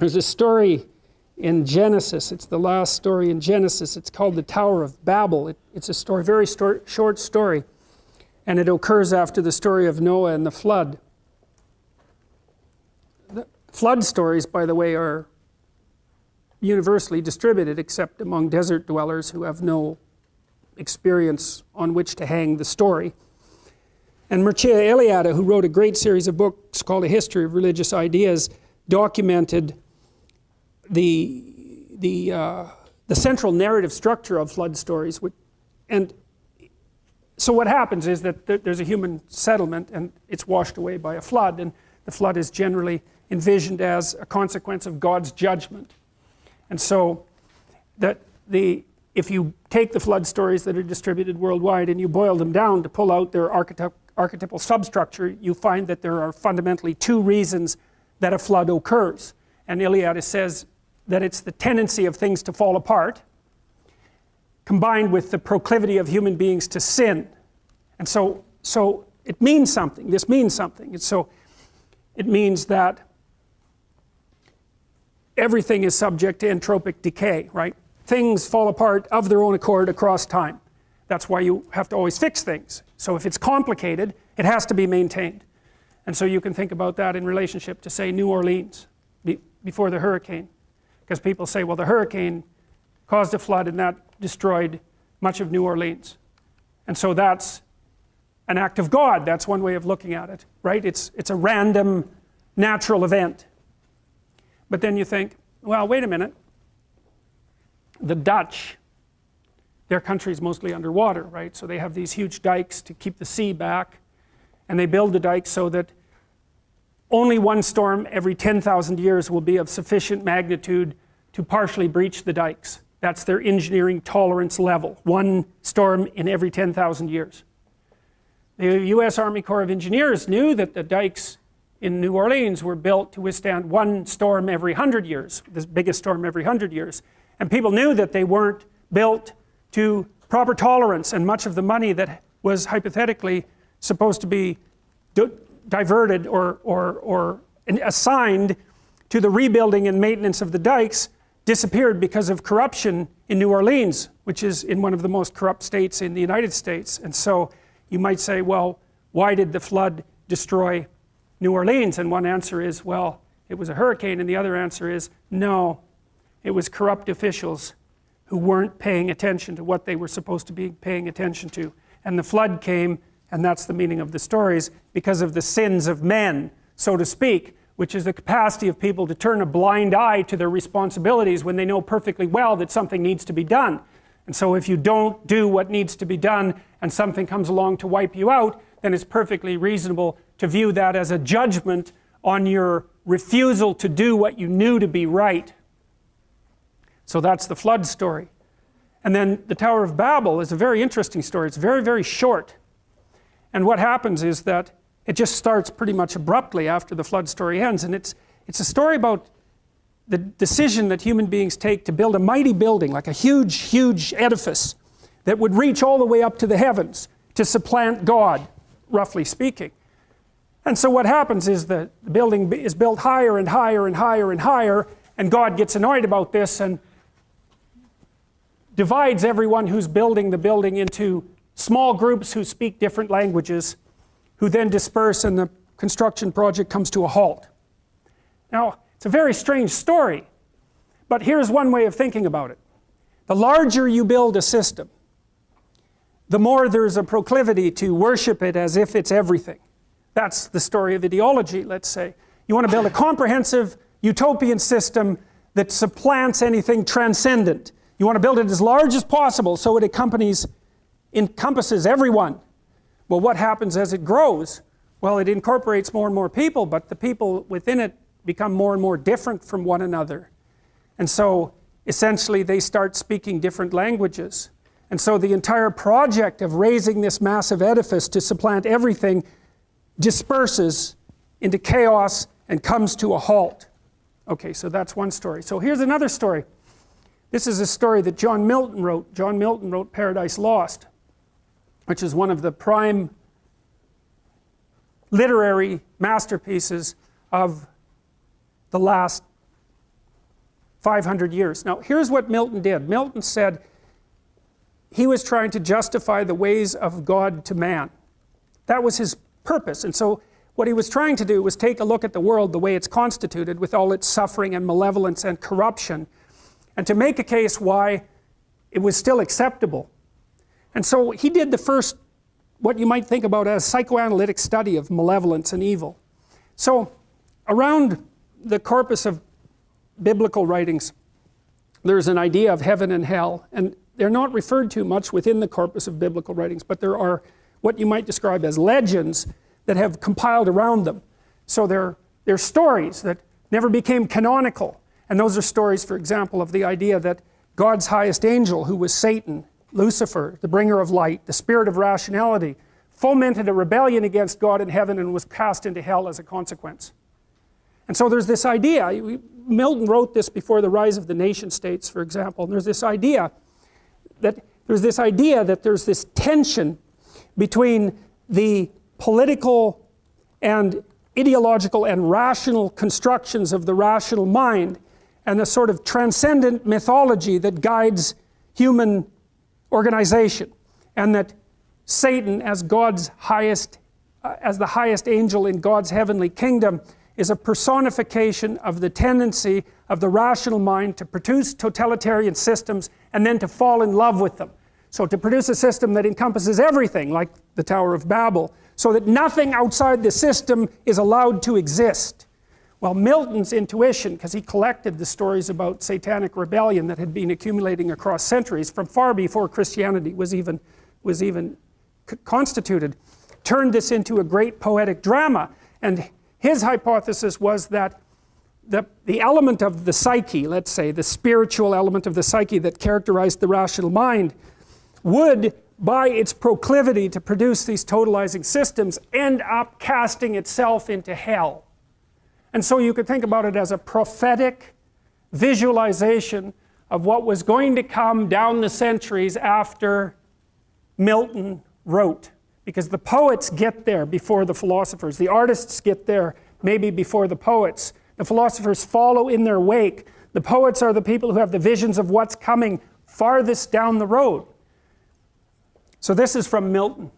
There's a story in Genesis. It's the last story in Genesis. It's called the Tower of Babel. It's a story, very short story, and it occurs after the story of Noah and the flood. The flood stories, by the way, are universally distributed except among desert dwellers who have no experience on which to hang the story. And Mircea Eliade, who wrote a great series of books called A History of Religious Ideas, documented the central narrative structure of flood stories. And so what happens is that there's a human settlement and it's washed away by a flood, and the flood is generally envisioned as a consequence of God's judgment. And so if you take the flood stories that are distributed worldwide and you boil them down to pull out their archetypal substructure, you find that there are fundamentally two reasons that a flood occurs. And Eliade says that it's the tendency of things to fall apart combined with the proclivity of human beings to sin. And so it means something. This means something. And so it means that everything is subject to entropic decay, right? Things fall apart of their own accord across time. That's why you have to always fix things. So if it's complicated, it has to be maintained. And so you can think about that in relationship to, say, New Orleans before the hurricane. Because people say, well, the hurricane caused a flood and that destroyed much of New Orleans. And so that's an act of God. That's one way of looking at it, right? It's a random natural event. But then you think, well, wait a minute. The Dutch, their country's mostly underwater, right? So they have these huge dikes to keep the sea back, and they build the dikes so that only one storm every 10,000 years will be of sufficient magnitude to partially breach the dikes. That's their engineering tolerance level, one storm in every 10,000 years. The US Army Corps of Engineers knew that the dikes in New Orleans were built to withstand one storm every 100 years, the biggest storm every 100 years. And people knew that they weren't built to proper tolerance, and much of the money that was hypothetically supposed to be diverted or assigned to the rebuilding and maintenance of the dikes disappeared because of corruption in New Orleans, which is in one of the most corrupt states in the United States. And so you might say, well, why did the flood destroy New Orleans? And one answer is, well, it was a hurricane, and the other answer is, no, it was corrupt officials who weren't paying attention to what they were supposed to be paying attention to. And the flood came, and that's the meaning of the stories, because of the sins of men, so to speak, which is the capacity of people to turn a blind eye to their responsibilities when they know perfectly well that something needs to be done. And so if you don't do what needs to be done and something comes along to wipe you out, then it's perfectly reasonable to view that as a judgment on your refusal to do what you knew to be right. So that's the flood story. And then the Tower of Babel is a very interesting story. It's very, very short. And what happens is that it just starts pretty much abruptly after the flood story ends. And it's a story about the decision that human beings take to build a mighty building, like a huge, huge edifice that would reach all the way up to the heavens to supplant God, roughly speaking. And so what happens is the building is built higher and higher and higher and higher, and God gets annoyed about this and divides everyone who's building the building into small groups who speak different languages, who then disperse, and the construction project comes to a halt. Now, it's a very strange story, but here's one way of thinking about it. The larger you build a system, the more there's a proclivity to worship it as if it's everything. That's the story of ideology, let's say. You want to build a comprehensive utopian system that supplants anything transcendent. You want to build it as large as possible so it encompasses everyone. Well, what happens as it grows? Well, it incorporates more and more people, but the people within it become more and more different from one another. And so, essentially, they start speaking different languages. And so the entire project of raising this massive edifice to supplant everything disperses into chaos and comes to a halt. Okay, so that's one story. So here's another story. This is a story that John Milton wrote. John Milton wrote Paradise Lost, which is one of the prime literary masterpieces of the last 500 years. Now here's what Milton did. Milton said he was trying to justify the ways of God to man. That was his purpose. And so what he was trying to do was take a look at the world the way it's constituted, with all its suffering and malevolence and corruption, and to make a case why it was still acceptable. And so he did the first, what you might think about as psychoanalytic study of malevolence and evil. So around the corpus of biblical writings, there's an idea of heaven and hell, and they're not referred to much within the corpus of biblical writings, but there are what you might describe as legends that have compiled around them. So they're stories that never became canonical, and those are stories, for example, of the idea that God's highest angel, who was Satan, Lucifer, the bringer of light, the spirit of rationality, fomented a rebellion against God in heaven and was cast into hell as a consequence. And so there's this idea, Milton wrote this before the rise of the nation states, for example, and there's this idea that there's this tension between the political and ideological and rational constructions of the rational mind and a sort of transcendent mythology that guides human organization, and that Satan, as God's highest, as the highest angel in God's heavenly kingdom, is a personification of the tendency of the rational mind to produce totalitarian systems and then to fall in love with them. So to produce a system that encompasses everything, like the Tower of Babel, so that nothing outside the system is allowed to exist. Well, Milton's intuition, because he collected the stories about satanic rebellion that had been accumulating across centuries from far before Christianity was even constituted, turned this into a great poetic drama. And his hypothesis was that the element of the psyche, let's say, the spiritual element of the psyche that characterized the rational mind, would, by its proclivity to produce these totalizing systems, end up casting itself into hell. And so you could think about it as a prophetic visualization of what was going to come down the centuries after Milton wrote. Because the poets get there before the philosophers. The artists get there maybe before the poets. The philosophers follow in their wake. The poets are the people who have the visions of what's coming farthest down the road. So this is from Milton.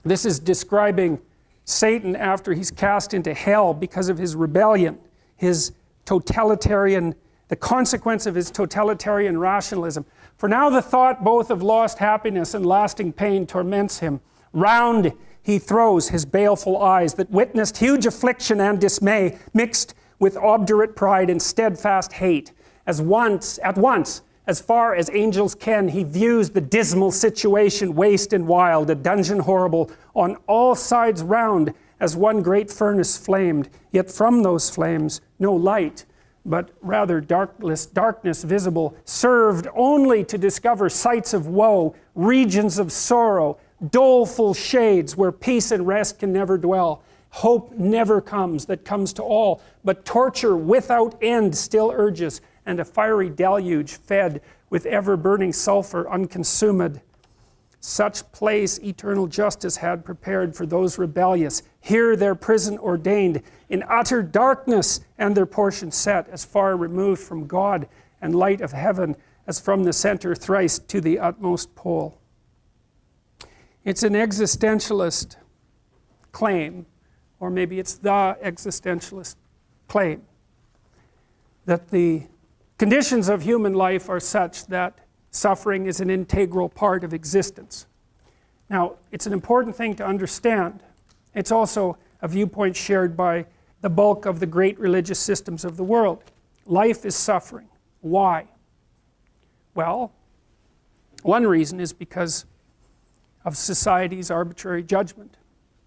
This is describing Satan after he's cast into hell because of his rebellion, his totalitarian, the consequence of his totalitarian rationalism. For now the thought both of lost happiness and lasting pain torments him. Round he throws his baleful eyes that witnessed huge affliction and dismay mixed with obdurate pride and steadfast hate. At once, as far as angels can, he views the dismal situation, waste and wild, a dungeon horrible, on all sides round, as one great furnace flamed, yet from those flames no light, but rather darkness visible, served only to discover sights of woe, regions of sorrow, doleful shades where peace and rest can never dwell. Hope never comes that comes to all, but torture without end still urges, and a fiery deluge fed with ever-burning sulfur unconsumed. Such place eternal justice had prepared for those rebellious. Here their prison ordained, in utter darkness, and their portion set, as far removed from God and light of heaven as from the center thrice to the utmost pole. It's an existentialist claim, or maybe it's the existentialist claim, that the conditions of human life are such that suffering is an integral part of existence. Now, it's an important thing to understand. It's also a viewpoint shared by the bulk of the great religious systems of the world. Life is suffering. Why? Well, one reason is because of society's arbitrary judgment,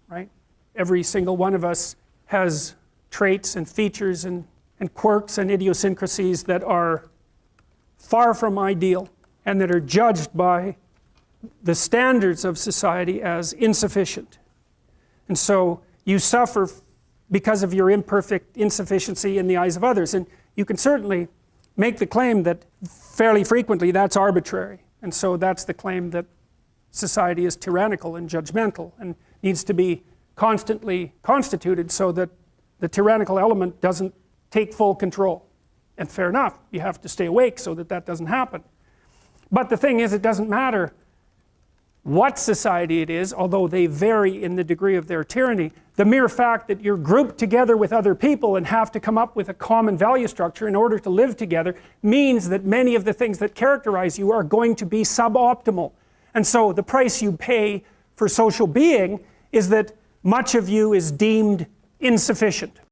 right? Every single one of us has traits and features and quirks and idiosyncrasies that are far from ideal and that are judged by the standards of society as insufficient. And so you suffer because of your imperfect insufficiency in the eyes of others. And you can certainly make the claim that fairly frequently that's arbitrary. And so that's the claim that society is tyrannical and judgmental and needs to be constantly constituted so that the tyrannical element doesn't take full control. And fair enough, you have to stay awake so that that doesn't happen. But the thing is, it doesn't matter what society it is, although they vary in the degree of their tyranny. The mere fact that you're grouped together with other people and have to come up with a common value structure in order to live together means that many of the things that characterize you are going to be suboptimal. And so the price you pay for social being is that much of you is deemed insufficient.